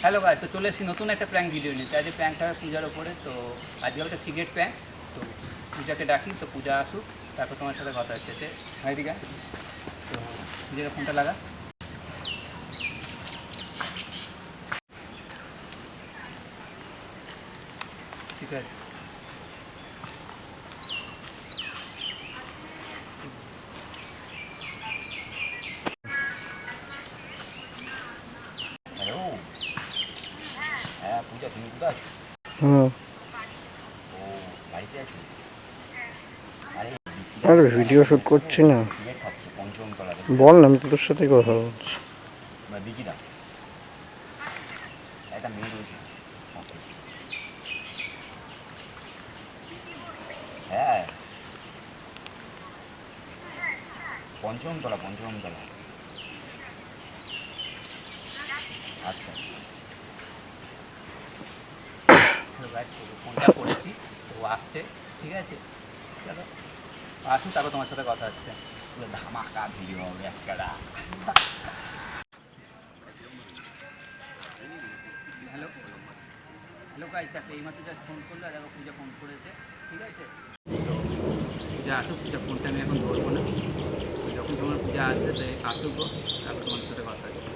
Hello guys, তো চলে এসেছি নতুন একটা প্র্যাঙ্ক ভিডিও নিতে। আজকে প্র্যাঙ্কটা হবে পূজার ওপরে। তো আজকে একটা সিগারেট প্র্যাঙ্ক। তো পূজাকে ডাকি, তো পূজা আসুক, তারপর তোমার সাথে কথা হচ্ছে। হাই দিঘা, তো পূজাকে ফোনটা লাগা। ঠিক আছে, হ্যালো। হ্যাঁ পূজা, তুমি কোথায় আছো? হুম। ও, বাড়িতে আছো? আরে আরে ভিডিও শুট করছি না। সিগারেট খাচ্ছে পঞ্চমতলা। বল না, আমি তো তোর সাথেই কথা বলছি। বিকিদা একটা মেয়ে রয়েছে। হ্যাঁ, পঞ্চমতলা। আচ্ছা, হ্যালো গাইস, তো ফোনটা করেছি, তো ও আসছে। ঠিক আছে, চলো আসুক, তারপর তোমার সাথে কথা হচ্ছে। পুরো ধামাকা ভিডিও হবে একটা। হ্যালো হ্যালো গাইস, দেখো এইমাত্র জাস্ট ফোন করলো, দেখো পূজা ফোন করেছে। ঠিক আছে, তো পূজা আসুক, পূজা ফোনটা আমি এখন ধরবো না। তো যখন তোমার পূজা আসবে তো আসুক, তারপর তোমার সাথে কথা হচ্ছে।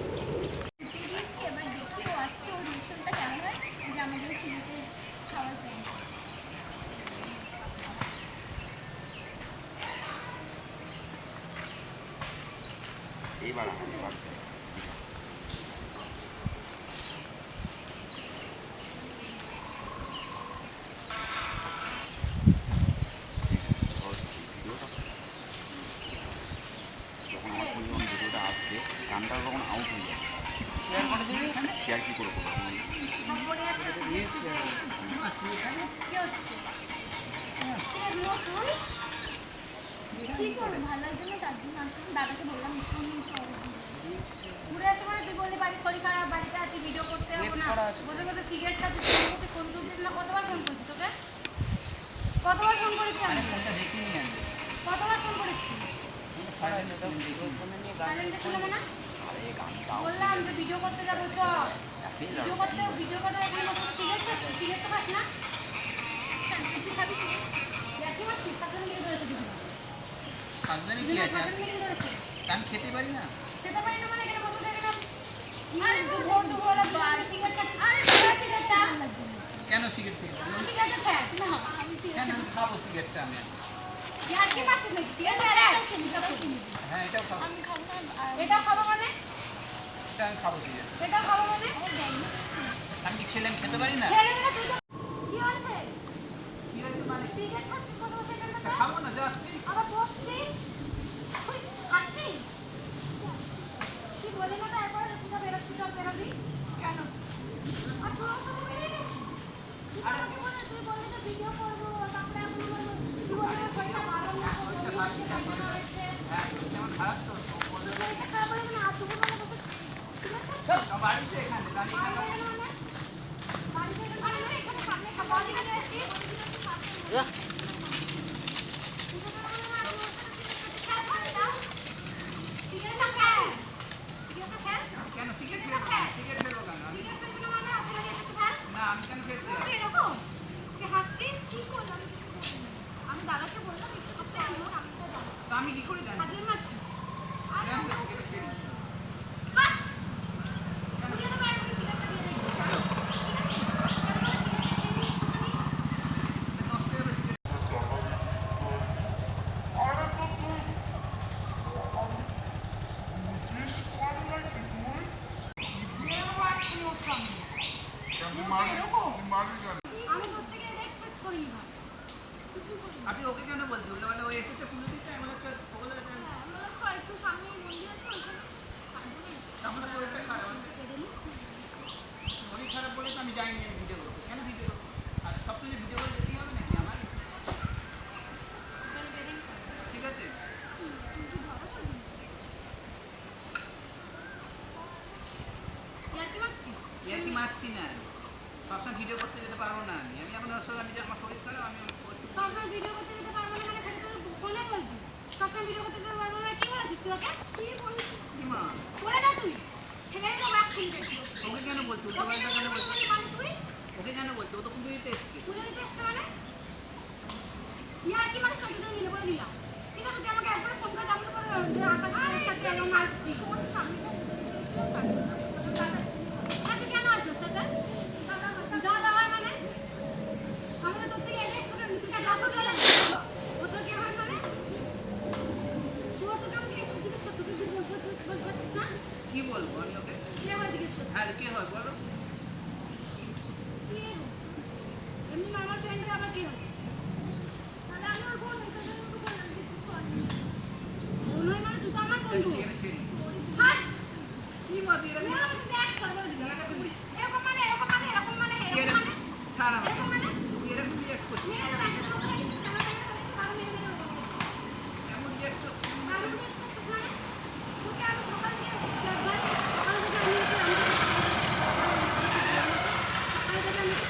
এইবার যখন আমার ফোনে যখন ভিডিওটা আসবে, গানটা তখন আউট হয়ে যাবে। শেয়ার করে দিবি এখানে। শেয়ার কী করে করবো? কি করবো ভালোর জন্য, তার জন্য আসলাম। দাদাকে বললাম ঘুরে আসতে পারে, তুই বললি বাড়ি শরীর খারাপ, বাড়িতে আছি, ভিডিও করতে হবে না, বসে বসে সিগারেট খাচ্ছি। ফোন তুলছিস না? কতবার ফোন করছি তোকে? কতবার ফোন করেছি আমি? ফোনটা দেখে নিয়ে আসবে। কতবার ফোন করেছি? সাইলেন্টে ছিল না? আরে গানটা বললাম যে ভিডিও করতে যাবো, চ ভিডিও করতে এখানে বসে সিগারেট খাচ্ছি। সিগারেট তো খাস না? তুই খাবি সিগারেট? ইয়ার্কি মারছিস? তার জন্য বিয়ে করেছে দুজনে। ফাজলামি কি আছে? আমি খেতে পারি না। সেটা পারি না মানে এখানে বসে থেকে আরে ভোর দুপুর বেলা সিগারেট খাচ্ছি। আরে সিগারেটটা কেন সিগারেট খেতে পারি না? সিগারেটটা খাস না? আমি কেন আমি খাবো সিগারেটটা আমি? ইয়ার্কি মারছিস নাকি? সিগারেট হ্যাঁ, এটাও খাবো। আমি খাবো না। এটাও খাবো মানে? এটা আমি খাবো সিগারেট। এটাও খাবো মানে? আমি কি ছেলে, আমি খেতে পারি না? ছেলে মেয়ে তুই তো কি হয়েছে? সিগারেট তো মানে সিগারেট খাচ্ছিস কত বছর এখানে? খাবো না, জাস্ট আবার বসছিস? তুই খাচ্ছিস? কি বলি না তারপরে তুই বেরোচ্ছি, চল বেরোবি কেন? আর তোর সাথে বেরিয়ে গেছিস? আরে তুই বললি যে ভিডিও করবো, তারপরে আমি বলবো তুই বললি শরীরটা ভালো না, হ্যাঁ, যেমন খারাপ তো শরীরটা খারাপ হলে না আসবো মানে তোকে বাড়িতে এখানে দাঁড়িয়ে থাকা। বাড়িতে এখানে সামনে খাবার দিকে এসেছিস। সিগারেটটা খাস? সিগারেটটা খাস? কেন সিগারেট খেতে? সিগারেট খেতে কেন আমি? মানে আপনারা এসে খাস? না, আমি কেন খেতে? তুই এরকম তুই হাসছিস? কি করলাম? আমি দাদাকে বললাম একটু করতে আনো, আমি তো জানি তো আমি কি করে জানি? হাজির মারছি। আরে আমি তো সিগারেট খেয়ে নিই। বাট তুই তো বাইরে থেকে সিগারেটটা দিয়ে দেখবি, ঠিক আছে? নষ্ট হয়ে যাবে সিগারেট। আমি প্রত্যেকে এক্সপেক্ট করি না। আপনি ওকে কেন বলছেন? উল্টোপাল্টা ও এসেছে পুজো দিতে, এমন একটা বলে দেন। আমরা তো একটু সামনে মন্দির আছে, ওইখানে আমাদের শরীরটা খারাপ আছে। শরীর খারাপ বলে তো আমি যাইনি ভিডিও করতে। কেন ভিডিও করবো? আর সব কিছু ভিডিও করে যেতেই হবে নাকি আমার? ঠিক আছে, ইয়ার্কি মারছিস? ইয়ে কি মারছি না। সবসময় ভিডিও করতে যেতে পারবো না আমি। আমি এখন আসলে আমি যে আমার শরীর খারাপ, আমি সবসময় ভিডিও করতে যেতে পারবো না মানে সেটা তো ফোনে বলছিস। সবসময় ভিডিও করতে যেতে পারবো না, কি বলেছিস তুই ওকে? কি বলেছিস? কি মা? বলে না তুই। ফেলে দেবো এক্ষুনি দেখবো। ওকে কেন বলছো? উল্টো পাল্টা কেন বলছো? মানে তুই ওকে কেন বলছো? ও তো পুজো দিতে এসছে। পুজো দিতে এসছে মানে? ইয়ার কি মানে সব দুজন মিলে বলে দিলাম। ঠিক আছে, তুই আমাকে একবার ফোন করে জানতে পারো যে আকাশের সাথে আমি আসছি। তোর সামনে তুই কেন আসলো সাথে? দাদা হয় মানে? আমাদের তোর থেকে এগিয়ে এসে নীতিকা যাবো চলে। ও তোর কে হয় মানে? তুই তোকে আমাকে এসে জিজ্ঞেস করছো, তুই বলতে পারছিস না? কি বলবো আমি ওকে? কে হয় জিজ্ঞেস করছো? হ্যাঁ কে হয় বলো? কে? এমনি আমার ফ্রেন্ডের আবার কে হয়? তাহলে আমি ওর বোন, এটা আমি ওকে বললাম যে তুই কর। বোন হয় মানে তুই তো আমার বন্ধু। সেখানে ছেড়ে। হাট! কি বলছো? তুই আমাকে দেখ, সর্ব দিবি। এরকম মানে, এরকম মানে, এরকম মানে, কি এরকম এরকম? মানে, ছাড় আমাকে। এরকম মানে। তুই এরকম রিয়েক্ট করছিস। নিয়ে গেলে একটা লোক করে দিচ্ছিস, আমার কাছে কারো মেরে মেরে ওরকম। এমন রিয়েক্ট করছিস। কারো মেরে করছিস মানে? তোকে আমি সকাল দিয়ে একবার, আর তোকে আমি একটু আমি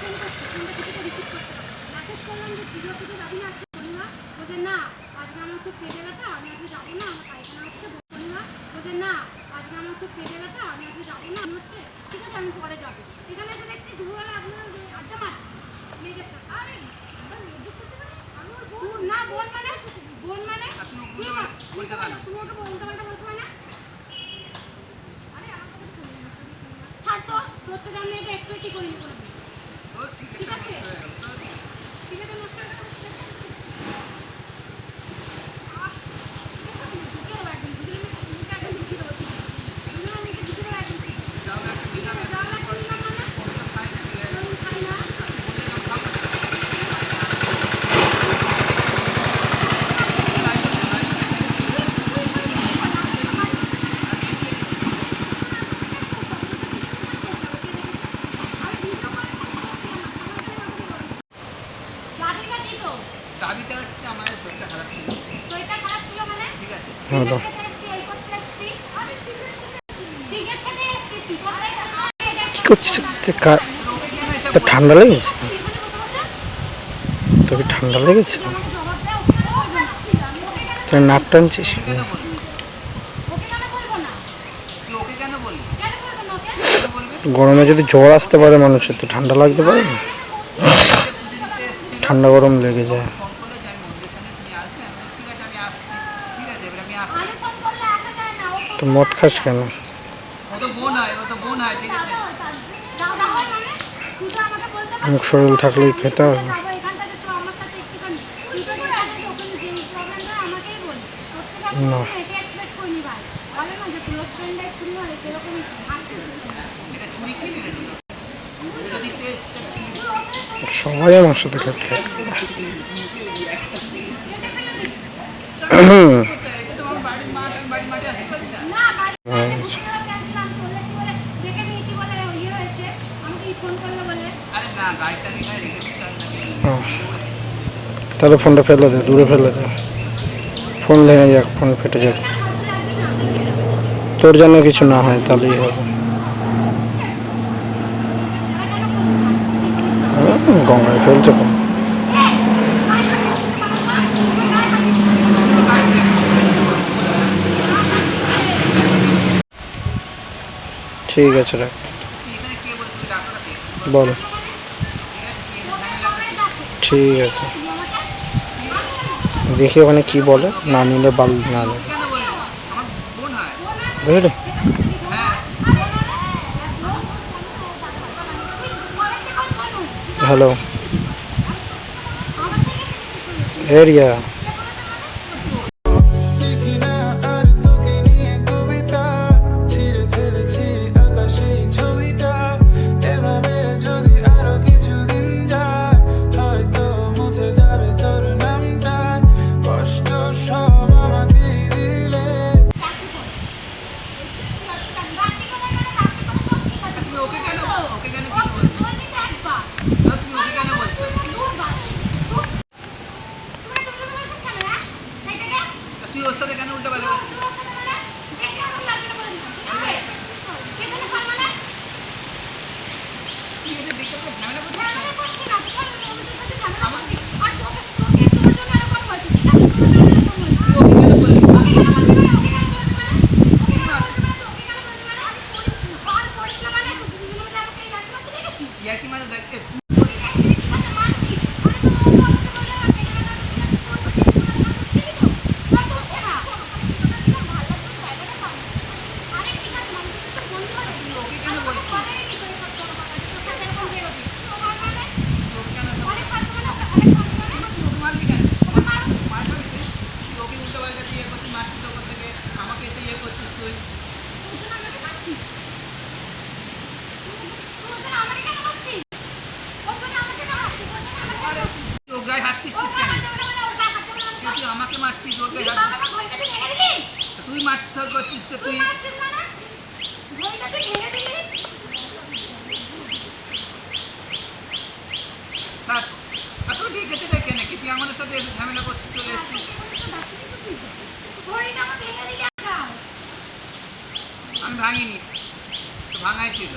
ফোন করছি, ফোনটা কিছু রিসিভ করতে পারবো। মেসেজ করলাম যে পুজোর সাথে যাবি না আজকে শনিবার? বলছে না, আজকে আমার খুব পেটে ব্যথা, আমি আজকে যাবো না, আমার পায়খানা হচ্ছে শনিবার। বলছে না, আজকে আমার খুব পেটে ব্যথা, আমি আজকে যাবো না, আমি হচ্ছে ঠিক আছে আমি পরে যাবো। এখানে এসে দেখছি দুপুরবেলা আপনার আড্ডা মারছি মেয়েদের সাথে। আরে আমরা মেয়েদের সাথে মানে আমি ওর বোন না, বোন মানে বোন মানে আপনি ওকে কি বলতে পারেন। তুমি ওকে উল্টা পাল্টা বলছো মানে? আরে আমাকে তো ছাড় তো, তোর থেকে আমি এটা এক্সপেক্টই করিনি কোনোদিন। তো শিখে ঠিক আছে। হয়ে গেল। তো ঠিক আছে, নষ্ট করে দেবো। আহ, ঢুকে দেবো একদম, ঢুকে একদম ঢুকে দেবো। আমি ঢুকে দেবো একদম। যাও না একটা বিনা যাও না, কিনলাম মানে? খাই না দিয়ে আমি খাই না। গাড়িটা কি তো? দাবিটা হচ্ছে আমাদের শরীরটা খারাপ ছিল। শরীরটা খারাপ ছিল মানে? ঠিক আছে। হ্যালো। সিগারেট খেতে এসছি, এই করতে এসছি। আরে সিগারেট খেতে এসছিস তুই, কোথায় কি করছিস? ওকে কেন এসব তো ঠান্ডা লেগেছে? এখানে বসে বসে? তোকে ঠান্ডা লেগেছে? তুই আমাকে জবাব দে, ওকে কেন বলবো না? আমি ওকে কেন তুই নাক টানছিস? কেন বলবি? ওকে কেন বলবো না? তুই ওকে কেন বলবি? কেন বলবো না ওকে? কেন বলবি? গরমে যদি জ্বর আসতে পারে মানুষের, তো ঠান্ডা লাগতে পারে না? পুজো দিতে এসেছিল। ঠান্ডা গরম লেগে যায়। ফোন করলে যে আমি মন্দিরের সামনে তুমি আসবে, আমি বললাম, ঠিক আছে আমি আসছি। ঠিক আছে এবার আমি আসছি। আমি ফোন করলে আসা যায় না, ও তো মদ খাস কেন? ও তো বোন হয়, ও তো বোন হয়, ঠিক আছে। দাদা হয় মানে? তুই তো আমাকে বলতে পারছিস মুখ শরীর থাকলেই খেতে হবে। যাবো এখান থেকে, চ আমার সাথে একটুখানি। তুই তো বলে আগে ওখানে যে প্রবলেম হয় আমাকেই বল। তোর থেকে আমি না। কখনো এটা এক্সপেক্ট করিনি ভাই। বলে না যে ক্লোজ ফ্রেন্ডে ছুরি মারে, সেরকমই আসছে। এটা চুরি কি মেরেছিল? পুজো দিতে এসছে। তুই ওর সাথে চলে সবাই আমার সাথে খেট খেট করে। এটা তো আমার বাড়ির মাঠ, আমি বাড়ির মাঠে আসতে পারি না। না বাড়ি হ্যাঁ। ক্যান্সেলাম করলে কি বলে দেখে নিয়েছি বলে ইয়ে হয়েছে, আমাকে ফোন করলো বলে। আরে না, গাড়িটা আমি এখানে রেখেছি, তার নাকি হ্যাঁ। তাহলে ফোনটা ফেলে দে, দূরে ফেলে দে। ফোন ভেঙে যাক, ফোন ফেটে যাক, তোর জন্য কিছু না হয় তাহলেই হবে। গঙ্গায় ফেলছে ফোন। ঠিক আছে রাখ। এখানে কে বলে তুমি ডাক্তারটা দেখ। বল। ঠিক আছে, কি ঠিক আছে, দেখি ওখানে কি বলে, না নিলে বাল না নেবে, কেন বলবো? আমার বোন হয়। বুঝলি? হ্যাঁ। Hello area. লিখি না আর তোকে নিয়ে কবিতা, ছিঁড়ে ফেলেছি আকাশেই ছবিটা। এভাবে যদি আরো কিছুদিন যায়, হয়তো মুছে যাবে তোর নামটা। কষ্ট সব আমাকেই দিলে। তুমি ওকে কেন কি বলছো? না, তুমি ওকে কেন বলছো? আর তুই ওর সাথে কেন উল্টো পাল্টা বলছিস? তুই ওদের দেখে তো ঝামেলা করছিস না? তুই ওকে কেন বললি? ইয়ার্কি মাঝে দেখতে ওকে উল্টো পাল্টা দিয়ে ইয়ে করছিস মারছিস ওপর থেকে আমাকে এসে ইয়ে করছিস তুই তুই ওর গায়ে হাত দিচ্ছিস কেন তুই আমাকে মারছিস ওর গায়ে হাত তুই মারধর করছিস তো তুই থাক এত ঠিক আছে দেখে নাকি তুই আমাদের সাথে এসে ঝামেলা করতে চলে এসছিস আমি ভাঙিনি তো ভাঙাই ছিল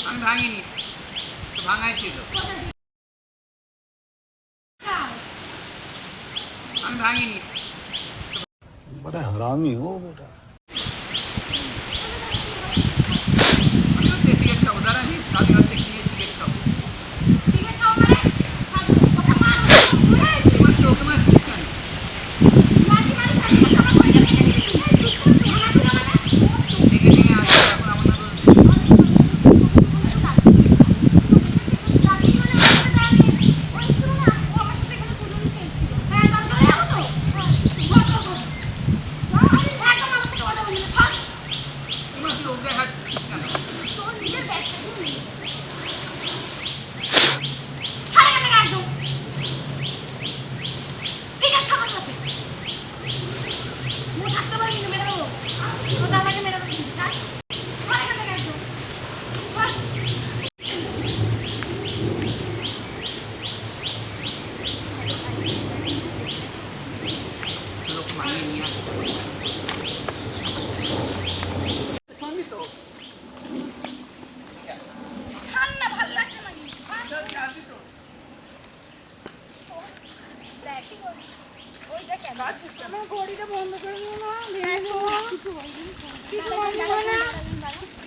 আমি ভাঙিনি তো ভাঙাই ছিল আমি ভাঙিনি बड़ा हरामी हो बेटा। আমি হচ্ছে সিগারেট খাবো দাঁড়া আমি আমি হচ্ছে কিনে সিগারেট খাবো ওকে মারছিস কেন ভেঙে ভেঙে আসছে এখন আমার না তুই ওকে হাত দিচ্ছিস কেন তুই ওকে মানিয়ে নিয়ে আসতে শুনবি তো ঠান্ডা ভালো লাগছে নাকি যাবি তো আমার ঘড়িটা বন্ধ করে দিও না কিছু হয় না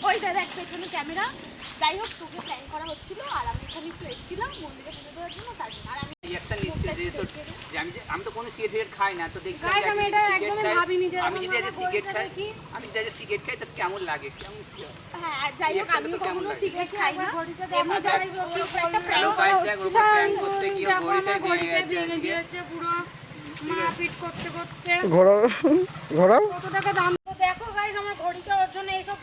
ওইটা দেখ পেছনে ক্যামেরা যাই হোক তোকে প্ল্যান করা হচ্ছিল আর আমি এখানে একটু এসেছিলাম মন্দিরে পুজো দেওয়ার জন্য তার জন্য আর আমি রিঅ্যাকশন নিচ্ছে যে তোর যে আমি তো কোনো সিগারেট খাই না তো দেখলাম Guys, যে আমি আমি এটা সিগারেট একদমই খাই ভাবিনি যে আমি যদি এরকম আজ সিগারেট বলতে খাই নাকি। আমি যদি আজ সিগারেট খাই তো কেমন লাগে কেমন হ্যাঁ আর যাই হোক Reaction আমি তো কেমন কখনো লাগে? সিগারেট খাই না এমনি দেখ, জাস্ট একটা হ্যালো প্র্যাঙ্ক গাইস দেখ ওর প্র্যাঙ্ক করতে গিয়ে ঘড়িটাই ভেঙে গেছে আজকে পুরো মারপিট করতে করতে ঘোরাও ঘোরাও কত টাকা দাম তো দেখো গাইস আমার ঘড়িটা ওর জন্য এইসব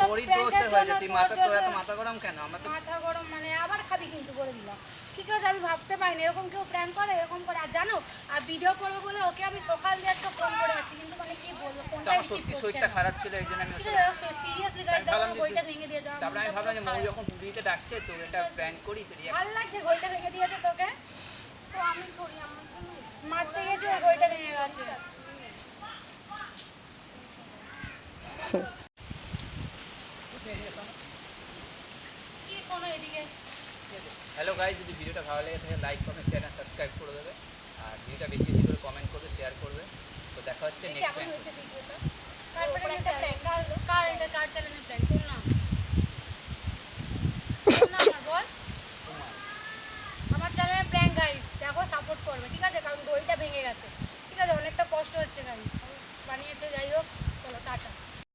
ঘড়ি দোষে হয়ে যায় তুই মাথা তোর এত মাথা গরম কেন আমার তো মাথা গরম মানে আবার খাবি কিন্তু করে দিলাম ঠিক আছে আমি ভাবতে পারিনি এরকম কেউ প্ল্যান করে এরকম করে আর জানো আর ভিডিও করবো বলে ওকে আমি সকাল দিয়ে একটা ফোন করে যাচ্ছি কিন্তু মানে কি বলবো তো ফোনটা আমার রিসিভ সত্যি করছে শরীরটা না খারাপ ছিল এই জন্য আমি সিরিয়াসলি আমি গাইস ভাবলাম দাও যে বইটা ভেঙে দিয়ে যাও তারপরে আমি ভাবলাম যে মৌ যখন পুরীতে ডাকছে তো এটা প্র্যাঙ্ক করি তো reaction- ভালো লাগছে ঘড়িটা ভেঙে দিয়েছে তোকে তো আমি করি আমার জন্য মারতে গেছে ওর ঘড়িটা ভেঙে গেছে কি শোনো এদিকে হ্যালো গাইস যদি ভিডিওটা ভালো লেগে থাকে লাইক কমেন্ট চ্যানেল সাবস্ক্রাইব করে দেবে আর ভিডিওটা বেশি বেশি করে কমেন্ট করবে শেয়ার করবে তো দেখা হচ্ছে নেক্সট কেমন হয়েছে ভিডিওটা তারপরে একটা প্র্যাঙ্ক